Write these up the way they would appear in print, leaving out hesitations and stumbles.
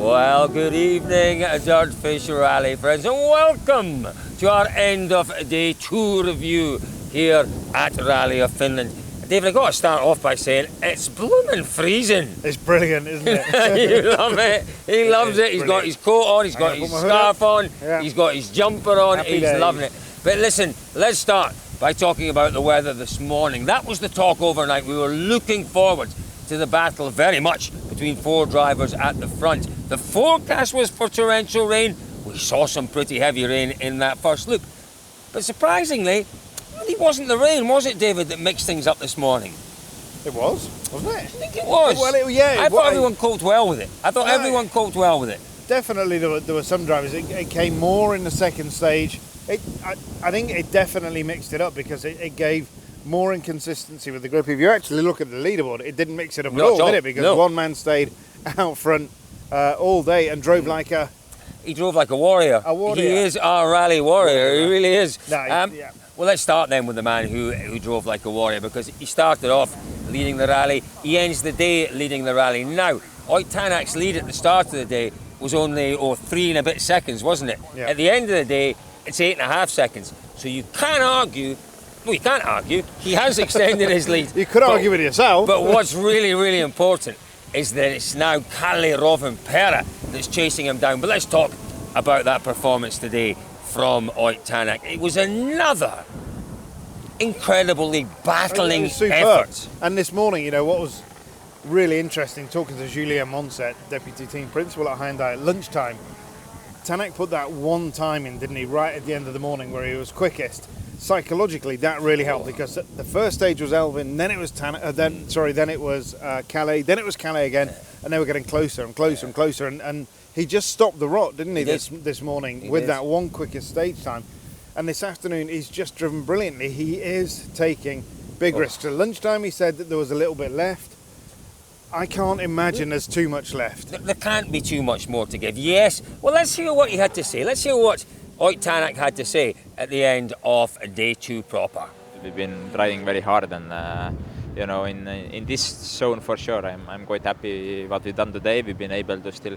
Well, good evening, Dirtfish Rally friends, and welcome to our end of day 2 review here at Rally of Finland. David, I've got to start off by saying it's blooming freezing. It's brilliant, isn't it? You love it. He loves it. He's got his coat on, he's got his scarf on, he's got his jumper on, he's loving it. But listen, let's start by talking about the weather this morning. That was the talk overnight. We were looking forward to the battle very much between 4 drivers at the front. The forecast was for torrential rain. We saw some pretty heavy rain in that first loop. But surprisingly, it wasn't the rain, was it, David, that mixed things up this morning? It was, wasn't it? I think it was. Well, I thought everyone coped well with it. Everyone coped well with it. Definitely there were some drivers. It came more in the second stage. I think it definitely mixed it up because it gave more inconsistency with the group. If you actually look at the leaderboard, it didn't mix it up at all, did it? Because one man stayed out front all day and drove like a... He drove like a warrior. A warrior. He is our rally warrior. He really is. Yeah. Well, let's start then with the man who drove like a warrior, because he started off leading the rally. He ends the day leading the rally. Now, Ott Tänak's lead at the start of the day was only 3 and a bit seconds, wasn't it? Yeah. At the end of the day, it's 8.5 seconds. So you can't argue. Well, you can't argue. He has extended his lead. You could argue with yourself. But what's really, really important is that it's now Rovanperä that's chasing him down. But let's talk about that performance today from Ott Tänak. It was another incredibly battling effort. And this morning, you know, what was really interesting, talking to Julien Monset, Deputy Team Principal at Hyundai at lunchtime, Tänak put that one time in, didn't he, right at the end of the morning where he was quickest. Psychologically, that really helped because the first stage was Elvin, then it was then it was Calais, then it was Calais again, and they were getting closer and closer and closer, and he just stopped the rot, didn't he, this morning with that one quickest stage time. And this afternoon, he's just driven brilliantly. He is taking big risks. At lunchtime, he said that there was a little bit left. I can't imagine there's too much left. There can't be too much more to give. Yes. Well, let's hear what he had to say. Let's hear what Ott Tänak had to say at the end of day 2 proper. We've been trying very hard, and you know, in this zone for sure, I'm quite happy what we've done today. We've been able to still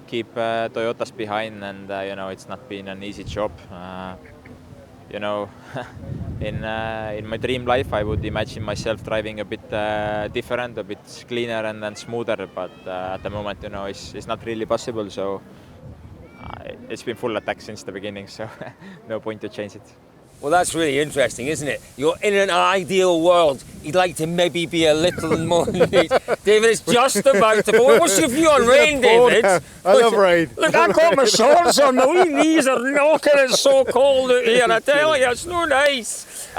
keep Toyotas behind, and you know, it's not been an easy job. You know, in my dream life, I would imagine myself driving a bit different, a bit cleaner and smoother. But at the moment, you know, it's not really possible. So it's been full attack since the beginning. So no point to change it. Well, that's really interesting, isn't it? You're in an ideal world. You'd like to maybe be a little more neat. David, it's just about to... What's your view on rain, David? I love rain. Look, I've got my shorts on. My wee knees are knocking. It's so cold out here. I tell you, it's no nice.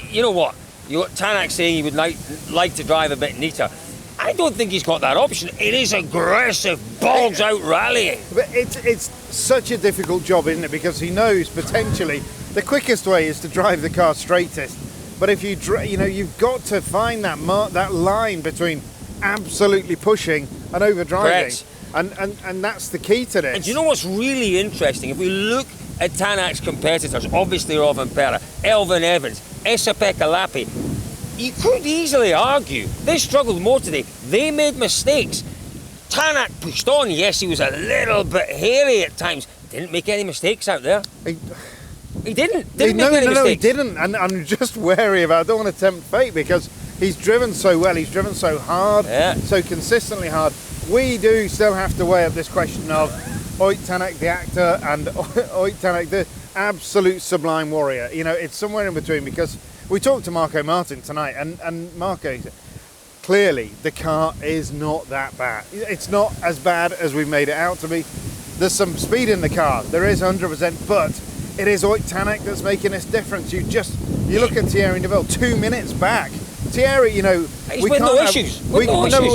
You know what? You got Tänak saying he would like to drive a bit neater. I don't think he's got that option. It is aggressive, balls out rallying. But it's such a difficult job, isn't it? Because he knows potentially the quickest way is to drive the car straightest. But if you've got to find that line between absolutely pushing and overdriving. And that's the key to this. And do you know what's really interesting? If we look at Tänak's competitors, obviously Rovanperä, Elvin Evans, Esa-Pekka Lappi, you could easily argue they struggled more today. They made mistakes. Tänak pushed on. Yes, he was a little bit hairy at times. Didn't make any mistakes out there. He didn't. No, he didn't. And I'm just wary about. I don't want to tempt fate because he's driven so well. He's driven so hard, so consistently hard. We do still have to weigh up this question of Ott Tänak, the actor, and Ott Tänak, the absolute sublime warrior. You know, it's somewhere in between because we talked to Marco Martin tonight, and Marco said, clearly the car is not that bad. It's not as bad as we've made it out to be. There's some speed in the car. There is 100%, but it is Ott Tänak that's making this difference. You look at Thierry Neuville, 2 minutes back. Thierry, you know, we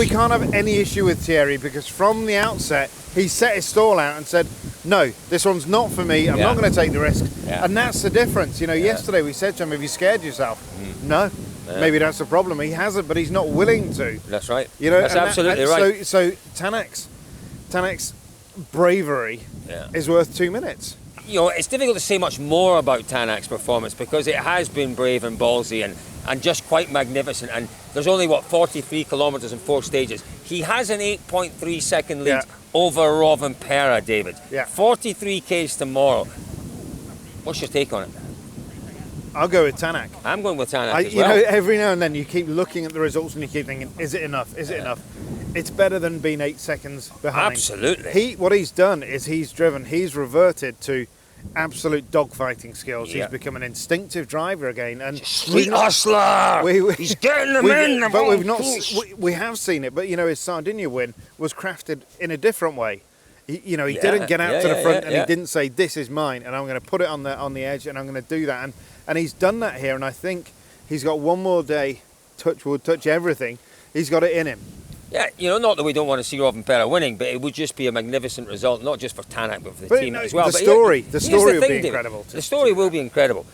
can't have any issue with Thierry because from the outset he set his stall out and said, no, this one's not for me. I'm not going to take the risk. And that's the difference. You know, yesterday we said to him, have you scared yourself? No. Maybe that's the problem. He hasn't, but he's not willing to. That's right. You know, that's absolutely right. So Tänak's bravery is worth 2 minutes. You know, it's difficult to say much more about Tänak's performance because it has been brave and ballsy, and and just quite magnificent. And there's only, 43 kilometres and 4 stages. He has an 8.3 second lead over Rovanperä, David. 43 Ks tomorrow. What's your take on it? I'll go with Tänak. I'm going with Tänak as well. You know, every now and then you keep looking at the results and you keep thinking, is it enough? Is it enough? It's better than being 8 seconds behind. Absolutely. What he's done is he's reverted to absolute dogfighting skills. He's become an instinctive driver again, and street hustler. He's getting them in. But we have seen it. But you know, his Sardinia win was crafted in a different way. He didn't get out to the front and he didn't say, "This is mine," and I'm going to put it on the edge, and I'm going to do that. And he's done that here, and I think he's got one more day. Touch wood, touch everything. He's got it in him. Yeah, not that we don't want to see Rovanperä winning, but it would just be a magnificent result, not just for Tänak, but for the team as well. The story will be incredible. The story will be incredible.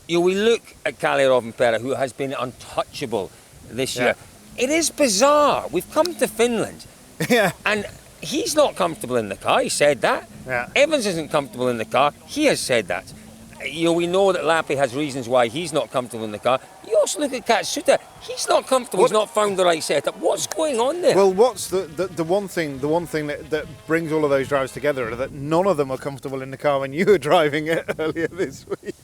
We look at Kalle Rovanperä, who has been untouchable this year. It is bizarre. We've come to Finland, and he's not comfortable in the car. He said that. Yeah. Evans isn't comfortable in the car. He has said that. We know that Lappi has reasons why he's not comfortable in the car. You also look at Katsuta. He's not comfortable. He's not found the right setup. What's going on there? Well, what's the one thing that brings all of those drivers together, that none of them are comfortable in the car when you were driving it earlier this week.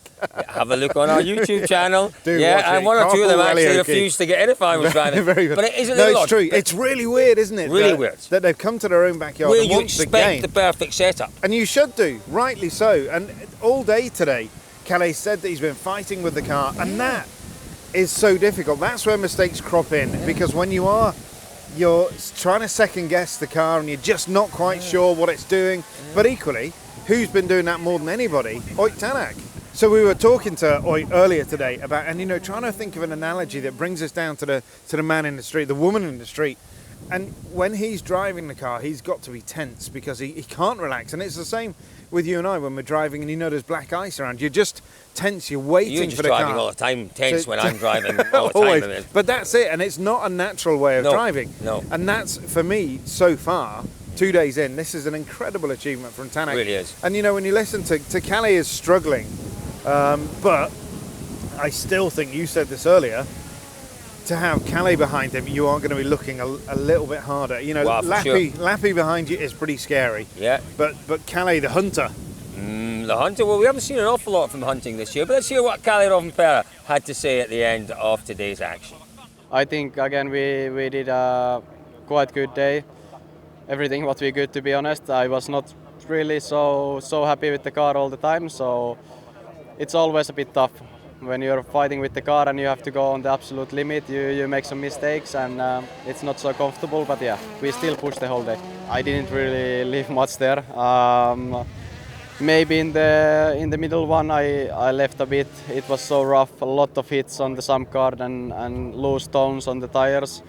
Have a look on our YouTube channel. And one or two of them actually refused to get in if I was driving. Very good. But it isn't. No, it's true. It's really weird, isn't it? Really weird. That they've come to their own backyard. Where and you once expect again, the perfect setup. And you should do, rightly so. And all day today, Kalle said that he's been fighting with the car, and that is so difficult. That's where mistakes crop in, because when you're trying to second guess the car and you're just not quite sure what it's doing. But equally, who's been doing that more than anybody? Ott Tänak. So we were talking to Ott earlier today about, and trying to think of an analogy that brings us down to the man in the street, the woman in the street. And when he's driving the car, he's got to be tense because he can't relax. And it's the same with you and I when we're driving and there's black ice around. You're just tense, you're waiting for the car. You're driving all the time, tense when I'm driving all the time. But that's it, and it's not a natural way of driving. No. And that's, for me, so far, 2 days in, this is an incredible achievement from Tänak. It really is. And when you listen to Kalle is struggling, but I still think, you said this earlier, to have Kalle behind him, you are going to be looking a little bit harder. Lappi behind you is pretty scary. Yeah. But Kalle, the hunter. The hunter, well, we haven't seen an awful lot from hunting this year, but let's hear what Kalle Rovanperä had to say at the end of today's action. I think, again, we did a quite good day. Everything what we could, to be honest. I was not really so happy with the car all the time, so it's always a bit tough. When you're fighting with the car and you have to go on the absolute limit, you make some mistakes and it's not so comfortable, but we still pushed the whole day. I didn't really leave much there. Maybe in the middle one I left a bit. It was so rough, a lot of hits on the sump guard and loose stones on the tires.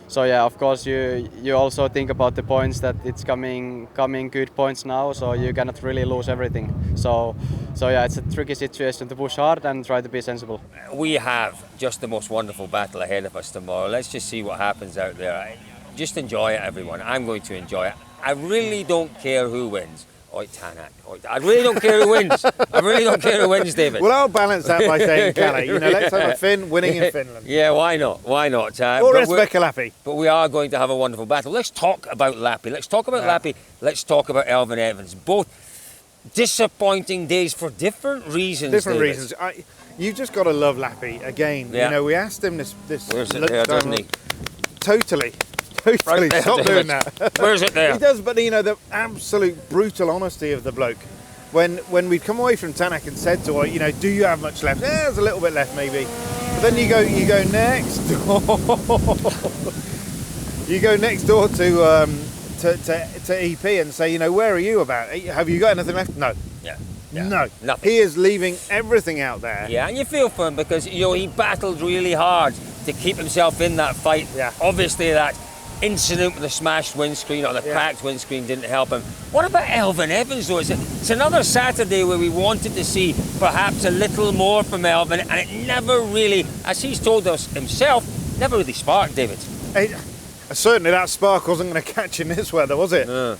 So of course you also think about the points, that it's coming good points now, so you cannot really lose everything. So it's a tricky situation to push hard and try to be sensible. We have just the most wonderful battle ahead of us tomorrow. Let's just see what happens out there. Just enjoy it, everyone. I'm going to enjoy it. I really don't care who wins. Ott Tänak. I really don't care who wins. I really don't care who wins, David. Well, I'll balance that by saying Kalle. Let's have a Finn winning in Finland. Yeah, why not? Why not? Or Rebecca Lappi. But we are going to have a wonderful battle. Let's talk about Lappi. Let's talk about Lappi. Let's talk about Elfyn Evans. Both disappointing days for different reasons. Different reasons. You just got to love Lappi again. Yeah. We asked him this. Where's it there, doesn't he? Totally. Right there, Stop doing that. Where's it there? He does, but the absolute brutal honesty of the bloke. When we'd come away from Tänak and said to her, do you have much left? There's a little bit left, maybe. But then you go next door. You go next door to EP and say, where are you about? Have you got anything left? No. Yeah. No. Nothing. He is leaving everything out there. Yeah, and you feel for him because he battled really hard to keep himself in that fight. Yeah. Obviously that incident with the smashed windscreen or the cracked windscreen didn't help him. What about Elfyn Evans though? It's another Saturday where we wanted to see perhaps a little more from Elfyn, and it never really, as he's told us himself, never really sparked, David. Certainly that spark wasn't going to catch in this weather, was it? No.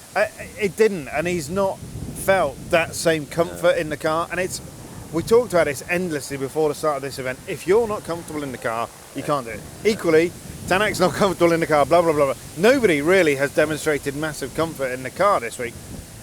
It didn't, and he's not felt that same comfort in the car. And we talked about this endlessly before the start of this event. If you're not comfortable in the car, You can't do it. Equally, Tanak's not comfortable in the car, blah, blah, blah, blah. Nobody really has demonstrated massive comfort in the car this week.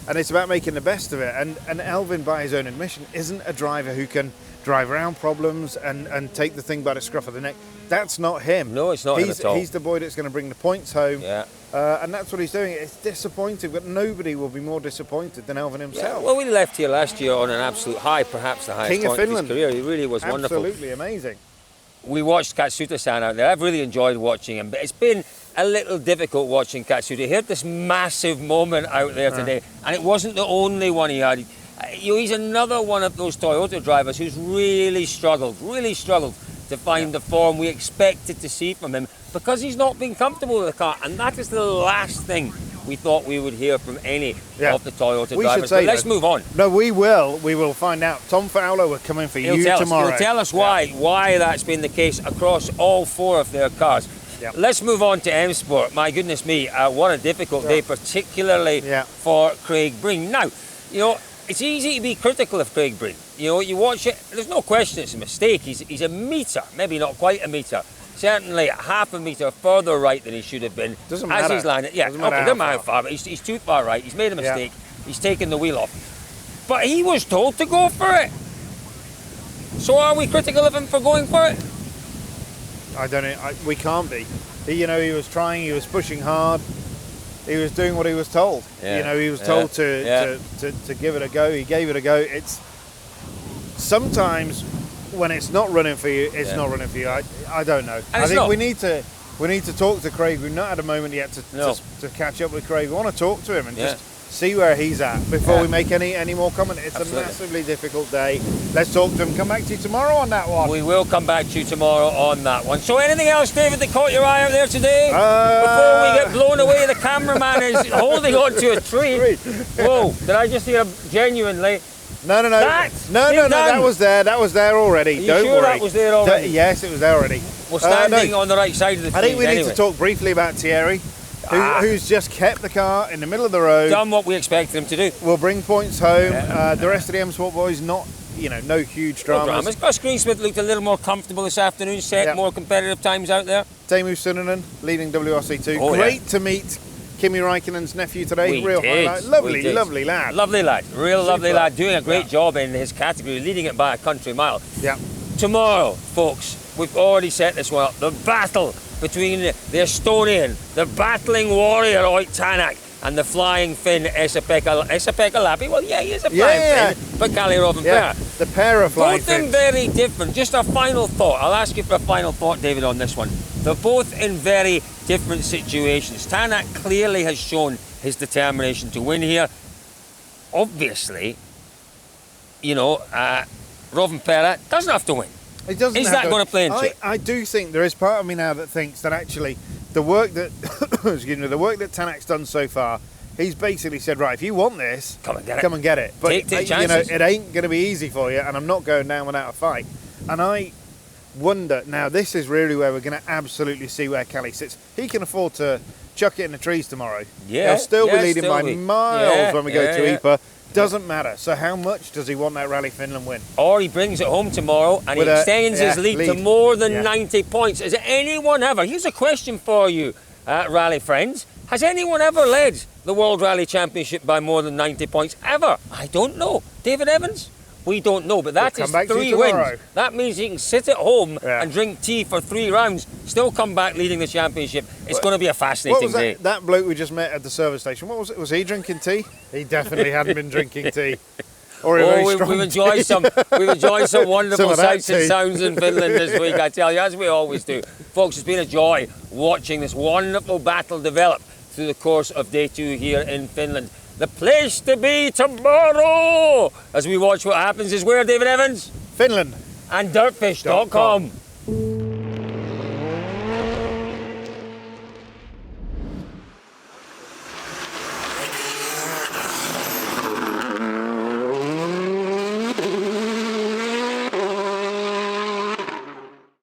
And it's about making the best of it. And Elvin, by his own admission, isn't a driver who can drive around problems and take the thing by the scruff of the neck. That's not him. No, it's not him at all. He's the boy that's going to bring the points home. Yeah. And that's what he's doing. It's disappointing, but nobody will be more disappointed than Elvin himself. Yeah, well, we left here last year on an absolute high, perhaps the highest King of point of Finland. his career. He really was wonderful. Absolutely amazing. We watched Katsuta-san out there. I've really enjoyed watching him, but it's been a little difficult watching Katsuta. He had this massive moment out there today, and it wasn't the only one he had. He's another one of those Toyota drivers who's really struggled to find the form we expected to see from him because he's not been comfortable with the car, and that is the last thing we thought we would hear from any of the Toyota drivers. But let's move on. No, we will. We will find out. Tom Fowler, we're coming for you tomorrow. He'll tell us why that's been the case across all 4 of their cars. Yep. Let's move on to M Sport. My goodness me, what a difficult day, particularly for Craig Breen. Now, you know, it's easy to be critical of Craig Breen. You know, you watch it, there's no question it's a mistake. He's a metre, maybe not quite a metre, certainly half a metre further right than he should have been. Doesn't matter. As he's landed. Yeah, doesn't matter how far, but he's too far right. He's made a mistake. He's taken the wheel off. But he was told to go for it. So are we critical of him for going for it? I don't know. We can't be. He was trying. He was pushing hard. He was doing what he was told. Yeah. You know, he was told to give it a go. He gave it a go. It's sometimes when it's not running for you, it's not running for you. I don't know. I think we need to talk to Craig. We've not had a moment yet to catch up with Craig. We want to talk to him and just see where he's at before we make any more comment. It's a massively difficult day. Let's talk to him. Come back to you tomorrow on that one. We will come back to you tomorrow on that one. So anything else, David, that caught your eye out there today? Before we get blown away, the cameraman is holding on to a tree. Whoa, did I just hear genuinely? No. No, that was there. That was there already. Don't worry. That was there already? Yes, it was there already. We're standing on the right side of the tree. I think we need to talk briefly about Thierry. Who's just kept the car in the middle of the road. Done what we expected him to do. Will bring points home. The rest of the M Sport boys, no huge dramas. Gus Greensmith looked a little more comfortable this afternoon, set more competitive times out there. Teemu Sunninen leading WRC2. Great to meet Kimi Räikkönen's nephew today. Real highlight. Lovely lad. Lovely lad. Lovely lad. Doing a great job in his category, leading it by a country mile. Yeah. Tomorrow, folks, we've already set this one up. The battle between the Estonian, the battling warrior Ott Tänak, and the flying Finn Esa-Pekka Lappi. Well, he is a flying Finn, but Kalle Rovanperä. Yeah, the pair of flying Both in very different. Just a final thought. I'll ask you for a final thought, David, on this one. They're both in very different situations. Tänak clearly has shown his determination to win here. Obviously, Rovanperä doesn't have to win. It doesn't. Is that going to play into it? I do think there is part of me now that thinks that actually the work that the work that Tanak's done so far, he's basically said, right, if you want this, come and get it. But take chances. It ain't going to be easy for you, and I'm not going down without a fight. And I wonder now. This is really where we're going to absolutely see where Kalle sits. He can afford to chuck it in the trees tomorrow. Yeah, he'll still be leading by miles when we go to Ypres. Doesn't matter. So how much does he want that Rally Finland win? Or he brings it home tomorrow and he extends his lead to more than 90 points. Has anyone ever, here's a question for you, Rally friends, has anyone ever led the World Rally Championship by more than 90 points? Ever? I don't know. David Evans? We don't know, but that is 3 wins. That means he can sit at home and drink tea for 3 rounds, still come back leading the championship. It's going to be a fascinating day. That bloke we just met at the service station, what was it? Was he drinking tea? He definitely hadn't been drinking tea. Or we've enjoyed some wonderful sights and sounds in Finland this week, I tell you, as we always do. Folks, it's been a joy watching this wonderful battle develop through the course of day 2 here in Finland. The place to be tomorrow, as we watch what happens, is where, David Evans? Finland. And dirtfish.com.